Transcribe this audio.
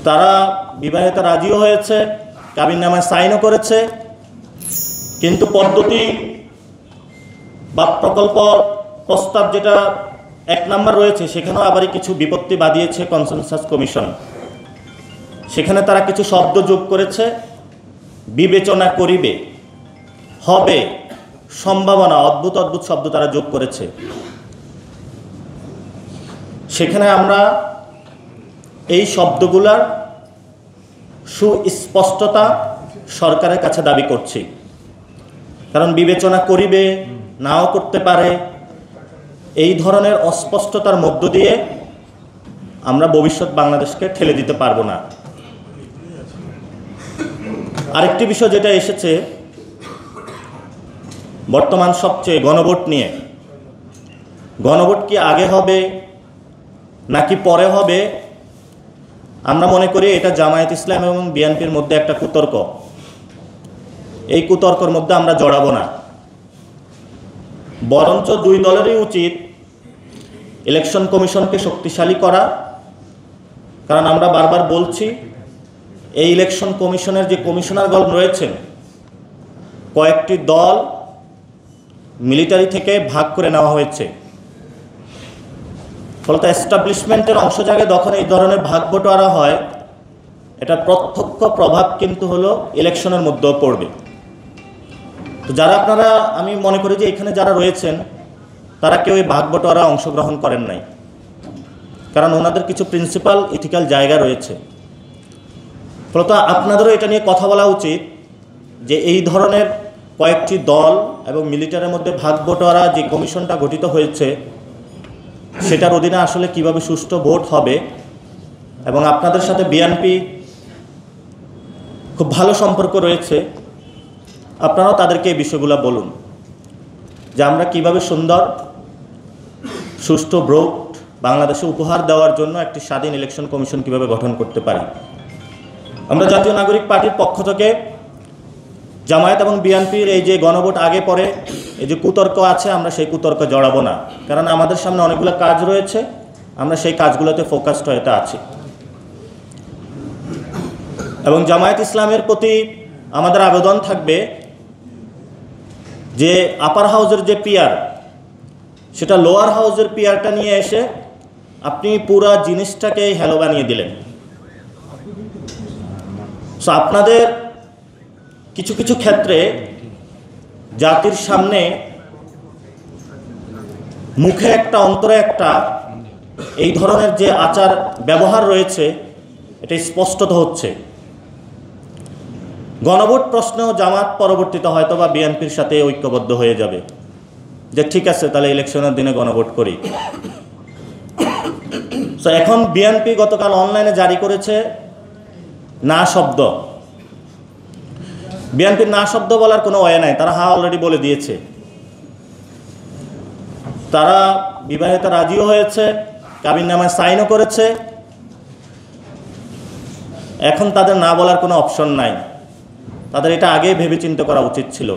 তারা বিবাহিত রাজিও হয়েছে, কাবিননামায় সাইনও করেছে, কিন্তু পদ্ধতি বা প্রকল্প প্রস্তাব যেটা 1 নম্বর রয়েছে সেখানেও আবার কিছু বিপত্তি বাদিয়েছে কনসেনসাস কমিশন। সেখানে তারা কিছু শব্দ যোগ করেছে, বিবেচনা করিবে, হবে, সম্ভাবনা, অদ্ভুত অদ্ভুত শব্দ তারা যোগ করেছে। সেখানে আমরা এই শব্দগুলার সুস্পষ্টতা সরকারের কাছে দাবি করছি, কারণ বিবেচনা করিবে, নাও করতে পারে, এই ধরনের অস্পষ্টতার মধ্য দিয়ে আমরা ভবিষ্যৎ বাংলাদেশকে ঠেলে দিতে পারবো না। আরেকটি বিষয় যেটা এসেছে বর্তমান সবচেয়ে গণভোট নিয়ে, গণভোট কি আগে হবে নাকি পরে হবে? আমরা মনে করি এটা জামায়াত ইসলাম এবং বিএনপির মধ্যে একটা কুতর্ক। এই কুতর্কের মধ্যে আমরা জড়াবো না, বরঞ্চ দুই দলেরই উচিত ইলেকশন কমিশনকে শক্তিশালী করা। কারণ আমরা বারবার বলছি, এই ইলেকশন কমিশনের যে কমিশনারগণ রয়েছেন, কয়েকটি দল মিলিটারি থেকে ভাগ করে নেওয়া হয়েছে। ফলত এস্টাবলিশমেন্টের অংশ জায়গায় যখন এই ধরনের ভাগ বটোয়ারা হয়, এটা প্রত্যক্ষ প্রভাব কিন্তু হলো ইলেকশনের মধ্যেও পড়বে। তো যারা আপনারা, আমি মনে করি যে এখানে যারা রয়েছেন তারা কেউ এই ভাগ বটোয়ারা অংশগ্রহণ করেন নাই, কারণ ওনাদের কিছু প্রিন্সিপাল ইথিক্যাল জায়গা রয়েছে। ফলত আপনাদেরও এটা নিয়ে কথা বলা উচিত যে এই ধরনের কয়েকটি দল এবং মিলিটারির মধ্যে ভাগ বটোয়ারা যে কমিশনটা গঠিত হয়েছে সেটার অধীনে আসলে কিভাবে সুষ্ঠু ভোট হবে। এবং আপনাদের সাথে বিএনপি খুব ভালো সম্পর্ক রয়েছে, আপনারাও তাদেরকে এই বিষয়গুলো বলুন যে আমরা কিভাবে সুন্দর সুষ্ঠু ভোট বাংলাদেশে উপহার দেওয়ার জন্য একটি স্বাধীন ইলেকশন কমিশন কিভাবে গঠন করতে পারি। আমরা জাতীয় নাগরিক পার্টির পক্ষ থেকে জামায়াত এবং বিএনপির এই যে গণভোট আগে পরে এই যে কুতর্ক আছে, আমরা সেই কুতর্কে জড়াবো না, কারণ আমাদের সামনে অনেকগুলো কাজ রয়েছে, আমরা সেই কাজগুলোতে ফোকাসড হয়ে আছি। এবং জামায়াত ইসলামের প্রতি আমাদের আবেদন থাকবে যে আপার হাউসের যে পিয়ার, সেটা লোয়ার হাউসের পিয়ারটা নিয়ে এসে আপনি পুরা জিনিসটাকে হেলো বানিয়ে দিলেন। সো আপনাদের কিছু কিছু ক্ষেত্রে জাতির সামনে মুখে একটা অন্তরে একটা এই ধরনের যে আচার ব্যবহার রয়েছে এটা স্পষ্টত হচ্ছে। গণভোট প্রশ্নেও জামাত পরবর্তীতে হয়তো বা বিএনপির সাথে ঐক্যবদ্ধ হয়ে যাবে যে ঠিক আছে তাহলে ইলেকশনের দিনে গণভোট করি। সো এখন বিএনপি গতকাল অনলাইনে জারি করেছে না শব্দ। বিএনপির না শব্দ বলার কোনো ওয়ে নাই, তারা অলরেডি বলে দিয়েছে। তারা বিবাহিত রাজিও হয়েছে, কাবিননামায় সাইনও করেছে, এখন তাদের না বলার কোনো অপশন নাই। তাদের এটা আগে ভেবেচিন্তে করা উচিত ছিল।